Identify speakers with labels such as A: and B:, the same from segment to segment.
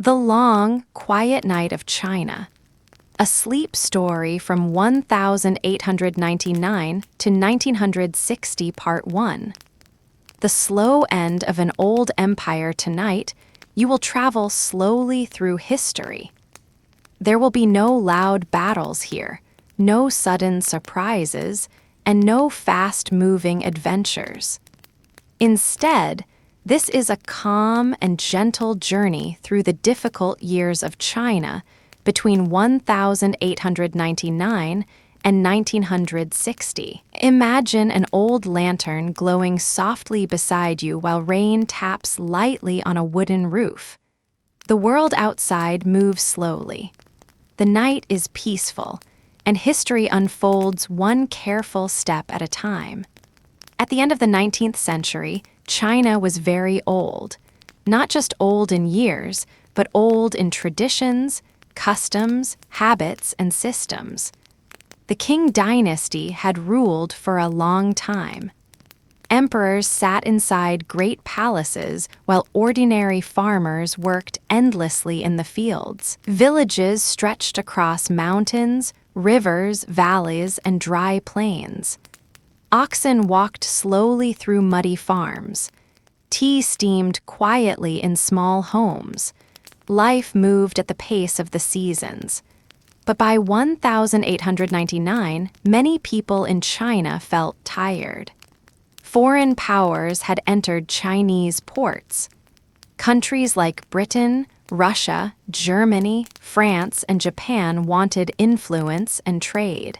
A: The Long, Quiet Night of China. A sleep story from 1899 to 1960, Part 1. The slow end of an old empire tonight, you will travel slowly through history. There will be no loud battles here, no sudden surprises, and no fast-moving adventures. Instead, this is a calm and gentle journey through the difficult years of China between 1899 and 1960. Imagine an old lantern glowing softly beside you while rain taps lightly on a wooden roof. The world outside moves slowly. The night is peaceful, and history unfolds one careful step at a time. At the end of the 19th century, China was very old. Not just old in years, but old in traditions, customs, habits, and systems. The Qing Dynasty had ruled for a long time. Emperors sat inside great palaces while ordinary farmers worked endlessly in the fields. Villages stretched across mountains, rivers, valleys, and dry plains. Oxen walked slowly through muddy farms. Tea steamed quietly in small homes. Life moved at the pace of the seasons. But by 1899, many people in China felt tired. Foreign powers had entered Chinese ports. Countries like Britain, Russia, Germany, France, and Japan wanted influence and trade.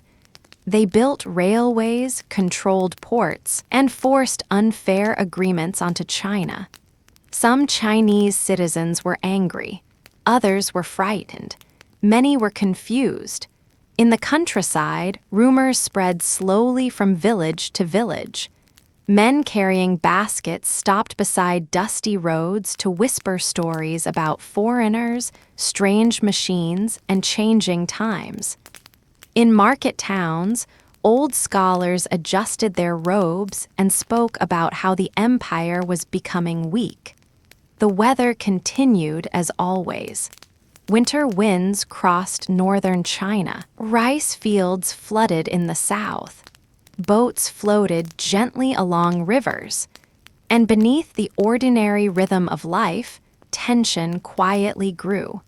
A: They built railways, controlled ports, and forced unfair agreements onto China. Some Chinese citizens were angry. Others were frightened. Many were confused. In the countryside, rumors spread slowly from village to village. Men carrying baskets stopped beside dusty roads to whisper stories about foreigners, strange machines, and changing times. In market towns, old scholars adjusted their robes and spoke about how the empire was becoming weak. The weather continued as always. Winter winds crossed northern China. Rice fields flooded in the south. Boats floated gently along rivers. And beneath the ordinary rhythm of life, tension quietly grew.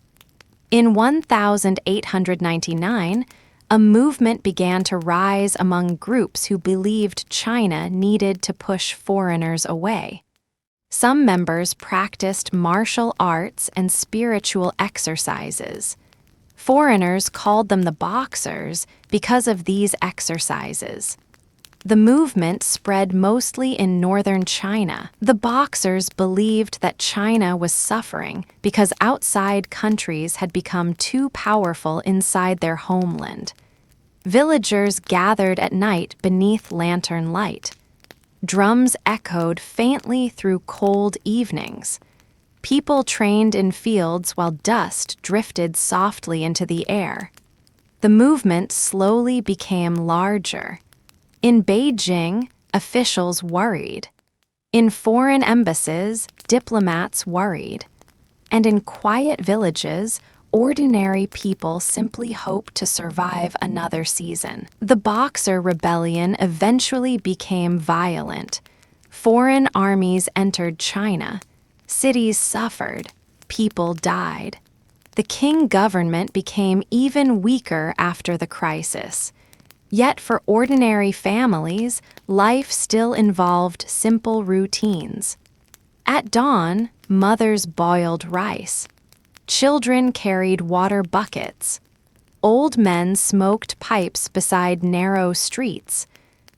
A: In 1899, a movement began to rise among groups who believed China needed to push foreigners away. Some members practiced martial arts and spiritual exercises. Foreigners called them the Boxers because of these exercises. The movement spread mostly in northern China. The Boxers believed that China was suffering because outside countries had become too powerful inside their homeland. Villagers gathered at night beneath lantern light. Drums echoed faintly through cold evenings. People trained in fields while dust drifted softly into the air. The movement slowly became larger. In Beijing, officials worried. In foreign embassies, diplomats worried. And in quiet villages, ordinary people simply hoped to survive another season. The Boxer Rebellion eventually became violent. Foreign armies entered China. Cities suffered. People died. The Qing government became even weaker after the crisis. Yet for ordinary families, life still involved simple routines. At dawn, mothers boiled rice. Children carried water buckets. Old men smoked pipes beside narrow streets.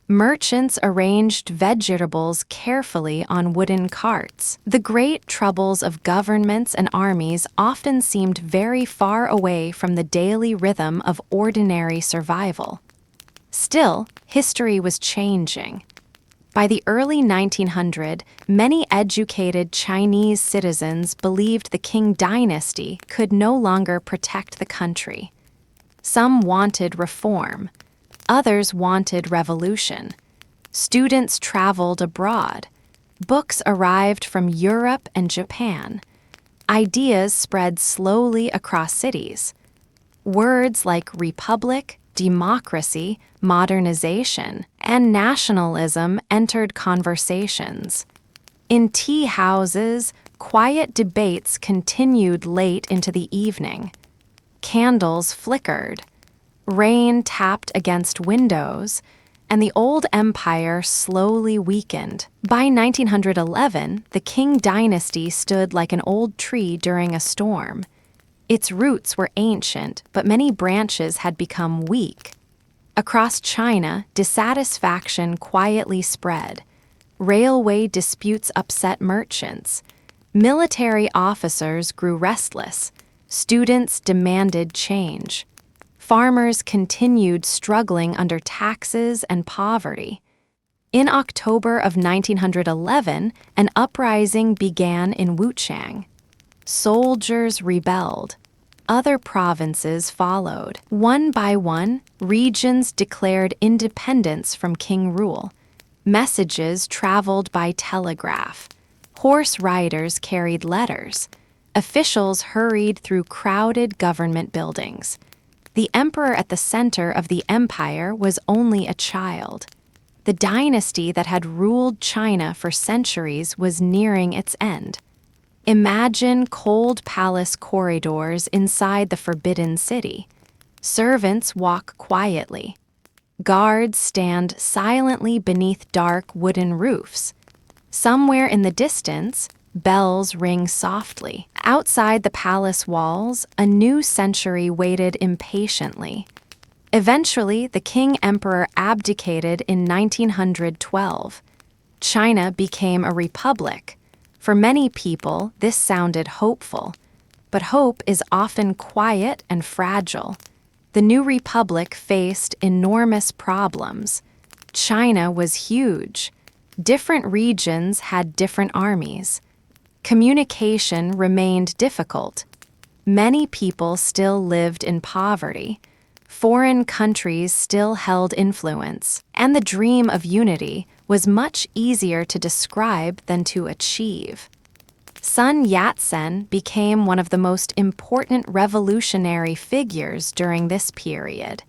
A: Merchants arranged vegetables carefully on wooden carts. The great troubles of governments and armies often seemed very far away from the daily rhythm of ordinary survival. Still, history was changing. By the early 1900s, many educated Chinese citizens believed the Qing Dynasty could no longer protect the country. Some wanted reform. Others wanted revolution. Students traveled abroad. Books arrived from Europe and Japan. ideas spread slowly across cities. Words like republic, democracy, modernization, and nationalism entered conversations. In tea houses, quiet debates continued late into the evening. Candles flickered. Rain tapped against windows, and the old empire slowly weakened. By 1911, the Qing Dynasty stood like an old tree during a storm. Its roots were ancient, but many branches had become weak. Across China, dissatisfaction quietly spread. Railway disputes upset merchants. Military officers grew restless. Students demanded change. Farmers continued struggling under taxes and poverty. In October of 1911, an uprising began in Wuchang. Soldiers rebelled. Other provinces followed. One by one, regions declared independence from Qing rule. Messages traveled by telegraph. Horse riders carried letters. Officials hurried through crowded government buildings. The emperor at the center of the empire was only a child. The dynasty that had ruled China for centuries was nearing its end. Imagine cold palace corridors inside the Forbidden City. Servants walk quietly. Guards stand silently beneath dark wooden roofs. Somewhere in the distance, bells ring softly. Outside the palace walls, a new century waited impatiently. Eventually, the Qing emperor abdicated in 1912. China became a republic. For many people, this sounded hopeful. But hope is often quiet and fragile. The new republic faced enormous problems. China was huge. Different regions had different armies. Communication remained difficult. Many people still lived in poverty. Foreign countries still held influence, and the dream of unity was much easier to describe than to achieve. Sun Yat-sen became one of the most important revolutionary figures during this period.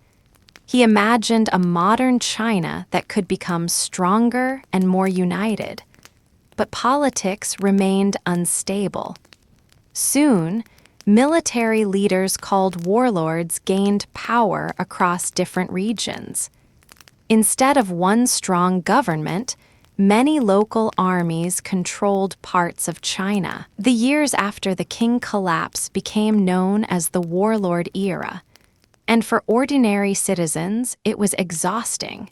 A: He imagined a modern China that could become stronger and more united. But politics remained unstable. Soon, military leaders called warlords gained power across different regions. Instead of one strong government, many local armies controlled parts of China. The years after the Qing collapse became known as the warlord era, and for ordinary citizens, it was exhausting.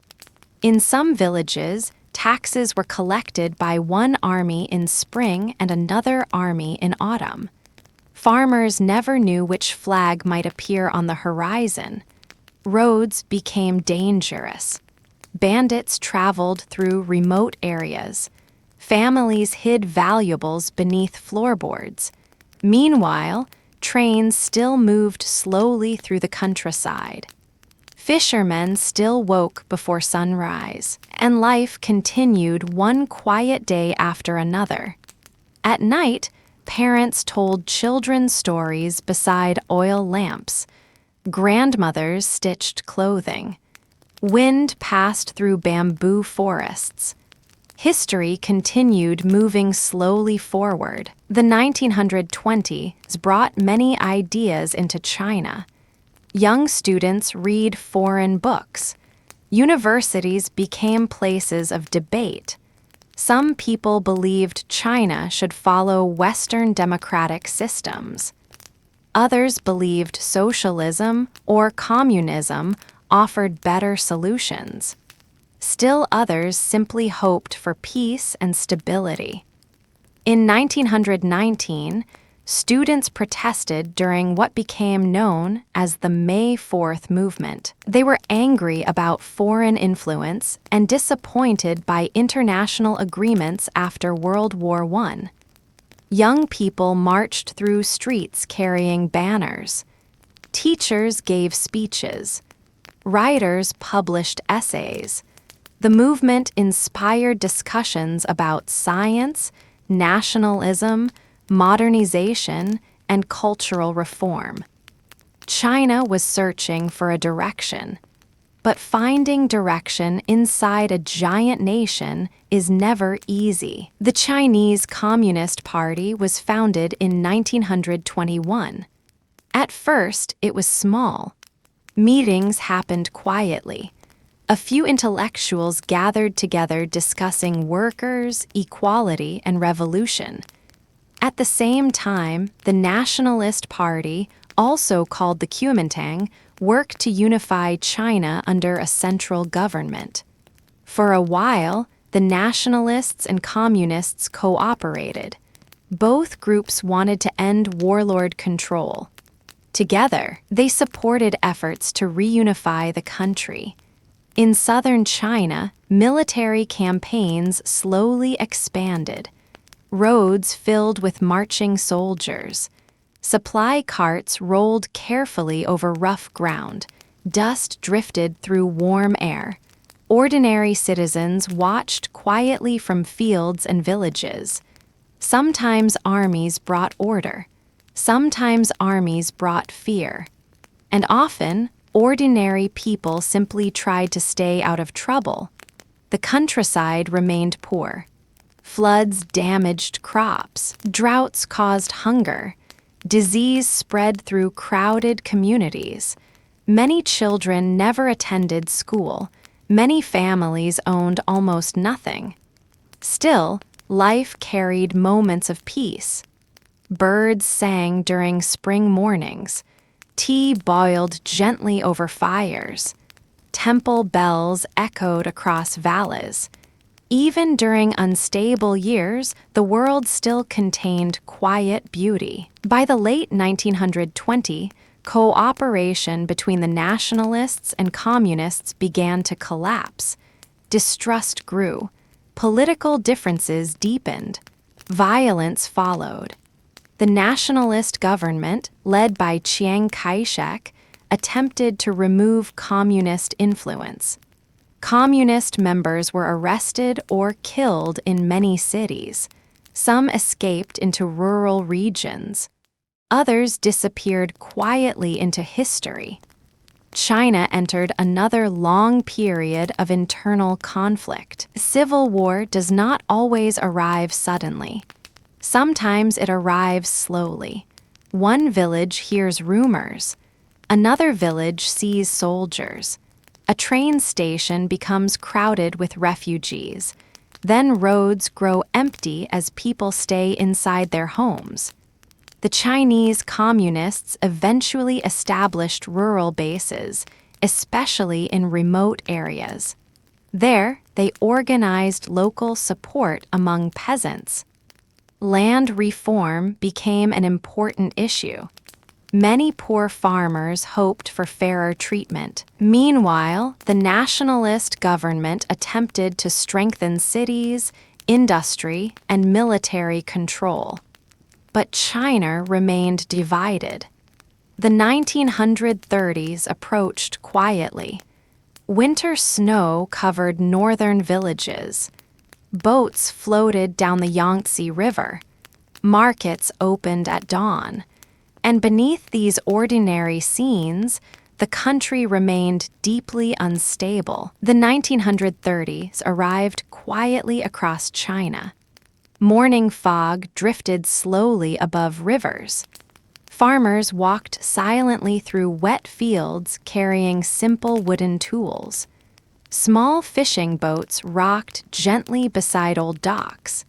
A: In some villages, taxes were collected by one army in spring and another army in autumn. Farmers never knew which flag might appear on the horizon. Roads became dangerous. Bandits traveled through remote areas. Families hid valuables beneath floorboards. Meanwhile, trains still moved slowly through the countryside. Fishermen still woke before sunrise, and life continued one quiet day after another. At night, parents told children stories beside oil lamps. Grandmothers stitched clothing. Wind passed through bamboo forests. History continued moving slowly forward. The 1920s brought many ideas into China. Young students read foreign books. Universities became places of debate. Some people believed China should follow Western democratic systems. Others believed socialism or communism offered better solutions. Still others simply hoped for peace and stability. In 1919, students protested during what became known as the May 4th movement. They were angry about foreign influence and disappointed by international agreements after World War I. Young people marched through streets carrying banners. Teachers gave speeches. Writers published essays. The movement inspired discussions about science, nationalism, modernization, and cultural reform. China was searching for a direction, but finding direction inside a giant nation is never easy. The Chinese Communist Party was founded in 1921. At first, it was small. Meetings happened quietly. A few intellectuals gathered together discussing workers, equality, and revolution. At the same time, the Nationalist Party, also called the Kuomintang, worked to unify China under a central government. For a while, the nationalists and communists cooperated. Both groups wanted to end warlord control. Together, they supported efforts to reunify the country. In southern China, military campaigns slowly expanded. Roads filled with marching soldiers. Supply carts rolled carefully over rough ground. Dust drifted through warm air. Ordinary citizens watched quietly from fields and villages. Sometimes armies brought order. Sometimes armies brought fear. And often, ordinary people simply tried to stay out of trouble. The countryside remained poor. Floods damaged crops. Droughts caused hunger. Disease spread through crowded communities. Many children never attended school. Many families owned almost nothing. Still, life carried moments of peace. Birds sang during spring mornings. Tea boiled gently over fires. Temple bells echoed across valleys. Even during unstable years, the world still contained quiet beauty. By the late 1920s, cooperation between the nationalists and communists began to collapse. Distrust grew. Political differences deepened. Violence followed. The nationalist government, led by Chiang Kai-shek, attempted to remove communist influence. Communist members were arrested or killed in many cities. Some escaped into rural regions. Others disappeared quietly into history. China entered another long period of internal conflict. Civil war does not always arrive suddenly. Sometimes it arrives slowly. One village hears rumors. Another village sees soldiers. A train station becomes crowded with refugees. Then roads grow empty as people stay inside their homes. The Chinese communists eventually established rural bases, especially in remote areas. There, they organized local support among peasants. Land reform became an important issue. Many poor farmers hoped for fairer treatment. Meanwhile, the nationalist government attempted to strengthen cities, industry, and military control. But China remained divided. The 1930s approached quietly. Winter snow covered northern villages. Boats floated down the Yangtze River. Markets opened at dawn. And beneath these ordinary scenes, the country remained deeply unstable. The 1930s arrived quietly across China. Morning fog drifted slowly above rivers. Farmers walked silently through wet fields carrying simple wooden tools. Small fishing boats rocked gently beside old docks.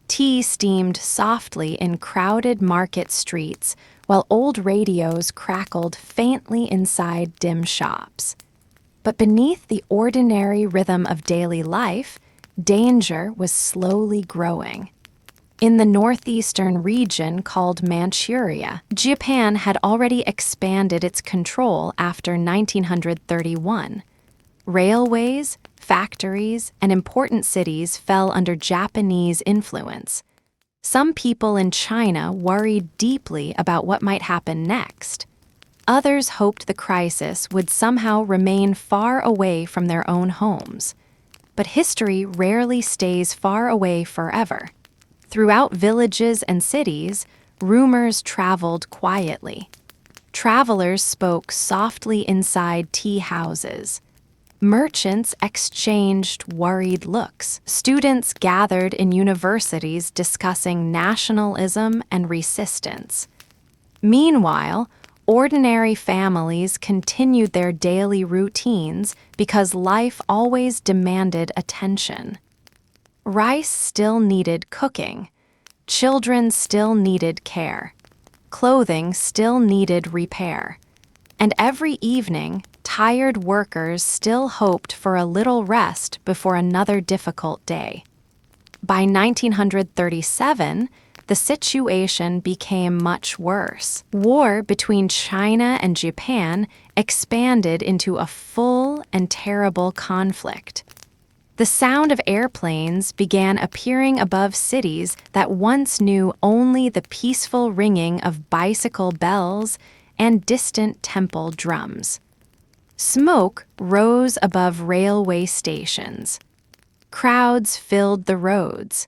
A: Tea steamed softly in crowded market streets, while old radios crackled faintly inside dim shops. But beneath the ordinary rhythm of daily life, danger was slowly growing. In the northeastern region called Manchuria, Japan had already expanded its control after 1931. Railways, factories, and important cities fell under Japanese influence. Some people in China worried deeply about what might happen next. Others hoped the crisis would somehow remain far away from their own homes. But history rarely stays far away forever. Throughout villages and cities, rumors traveled quietly. Travelers spoke softly inside tea houses. Merchants exchanged worried looks. Students gathered in universities discussing nationalism and resistance. Meanwhile, ordinary families continued their daily routines because life always demanded attention. Rice still needed cooking. Children still needed care. Clothing still needed repair. And every evening, tired workers still hoped for a little rest before another difficult day. By 1937, the situation became much worse. War between China and Japan expanded into a full and terrible conflict. The sound of airplanes began appearing above cities that once knew only the peaceful ringing of bicycle bells and distant temple drums. Smoke rose above railway stations. Crowds filled the roads.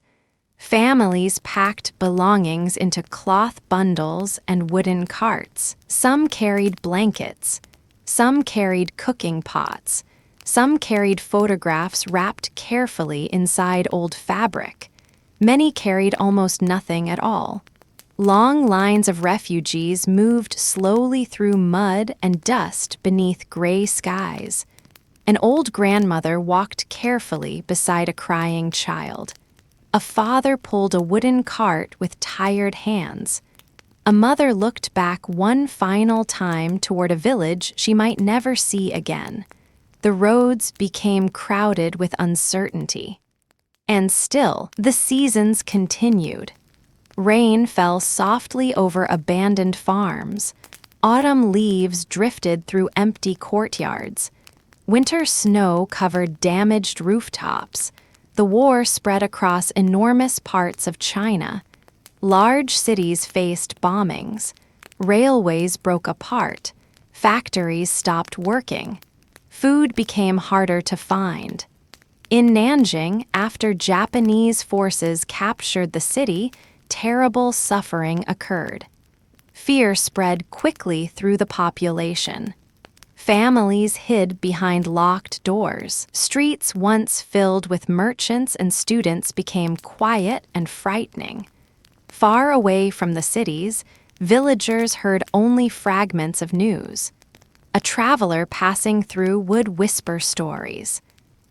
A: Families packed belongings into cloth bundles and wooden carts. Some carried blankets. Some carried cooking pots. Some carried photographs wrapped carefully inside old fabric. Many carried almost nothing at all. Long lines of refugees moved slowly through mud and dust beneath gray skies. An old grandmother walked carefully beside a crying child. A father pulled a wooden cart with tired hands. A mother looked back one final time toward a village she might never see again. The roads became crowded with uncertainty. And still, the seasons continued. Rain fell softly over abandoned farms. Autumn leaves drifted through empty courtyards. Winter snow covered damaged rooftops. The war spread across enormous parts of China. Large cities faced bombings. Railways broke apart. Factories stopped working. Food became harder to find. In Nanjing, after Japanese forces captured the city, terrible suffering occurred. Fear spread quickly through the population. Families hid behind locked doors. Streets once filled with merchants and students became quiet and frightening. Far away from the cities, villagers heard only fragments of news. A traveler passing through would whisper stories.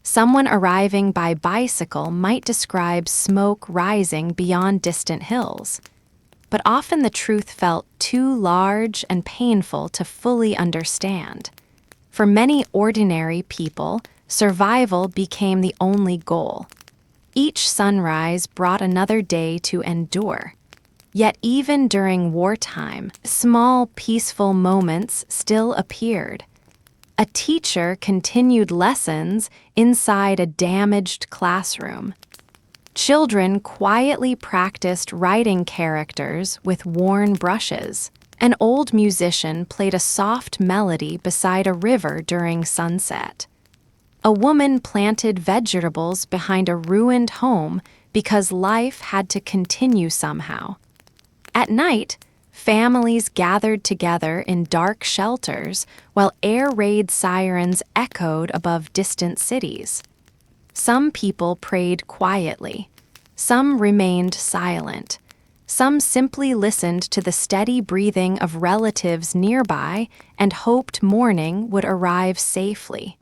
A: Someone arriving by bicycle might describe smoke rising beyond distant hills. But often the truth felt too large and painful to fully understand. For many ordinary people, survival became the only goal. Each sunrise brought another day to endure. Yet even during wartime, small, peaceful moments still appeared. A teacher continued lessons inside a damaged classroom. Children quietly practiced writing characters with worn brushes. An old musician played a soft melody beside a river during sunset. A woman planted vegetables behind a ruined home because life had to continue somehow. At night, families gathered together in dark shelters while air raid sirens echoed above distant cities. Some people prayed quietly. Some remained silent. Some simply listened to the steady breathing of relatives nearby and hoped morning would arrive safely.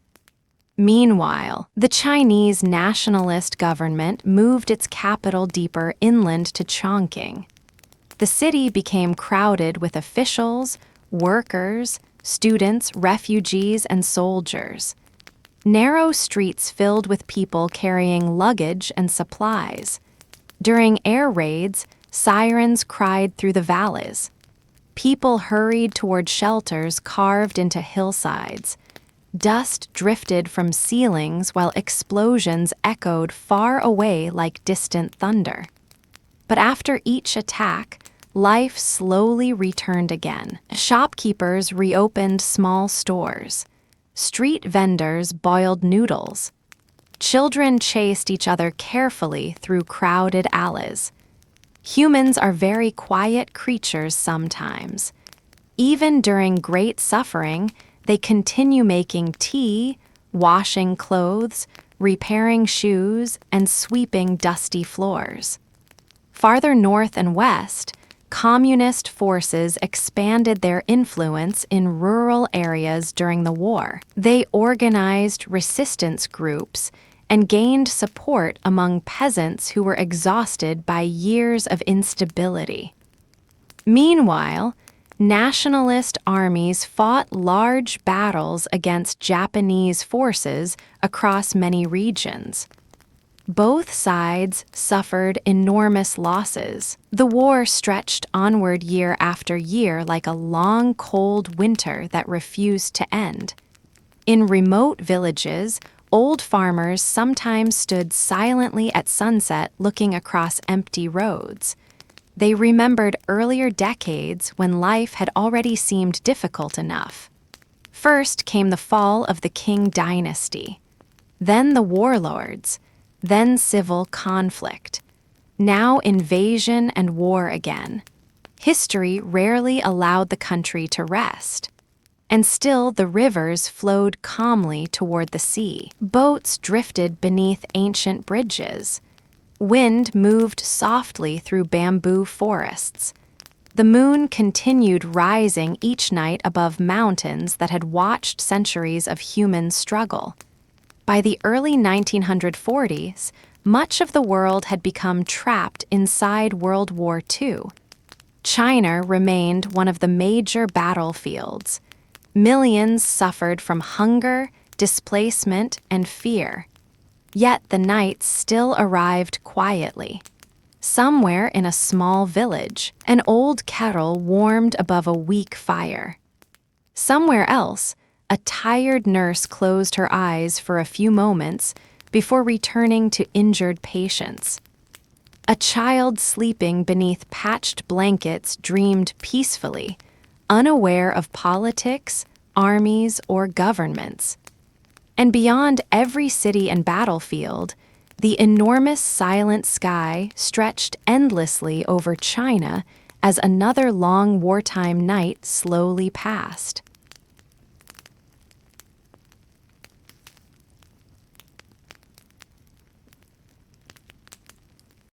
A: Meanwhile, the Chinese nationalist government moved its capital deeper inland to Chongqing. The city became crowded with officials, workers, students, refugees, and soldiers. Narrow streets filled with people carrying luggage and supplies. During air raids, sirens cried through the valleys. People hurried toward shelters carved into hillsides. Dust drifted from ceilings while explosions echoed far away like distant thunder. But after each attack, life slowly returned again. Shopkeepers reopened small stores. Street vendors boiled noodles. Children chased each other carefully through crowded alleys. Humans are very quiet creatures sometimes. Even during great suffering, they continue making tea, washing clothes, repairing shoes, and sweeping dusty floors. Farther north and west, communist forces expanded their influence in rural areas during the war. They organized resistance groups and gained support among peasants who were exhausted by years of instability. Meanwhile, nationalist armies fought large battles against Japanese forces across many regions. Both sides suffered enormous losses. The war stretched onward year after year like a long, cold winter that refused to end. In remote villages, old farmers sometimes stood silently at sunset looking across empty roads. They remembered earlier decades when life had already seemed difficult enough. First came the fall of the Qing Dynasty, then the warlords, then civil conflict, now invasion and war again. History rarely allowed the country to rest. And still the rivers flowed calmly toward the sea. Boats drifted beneath ancient bridges. Wind moved softly through bamboo forests. The moon continued rising each night above mountains that had watched centuries of human struggle. By the early 1940s, much of the world had become trapped inside World War II. China remained one of the major battlefields. Millions suffered from hunger, displacement, and fear. Yet the nights still arrived quietly. Somewhere in a small village, an old kettle warmed above a weak fire. Somewhere else, a tired nurse closed her eyes for a few moments before returning to injured patients. A child sleeping beneath patched blankets dreamed peacefully, unaware of politics, armies, or governments. And beyond every city and battlefield, the enormous silent sky stretched endlessly over China as another long wartime night slowly passed.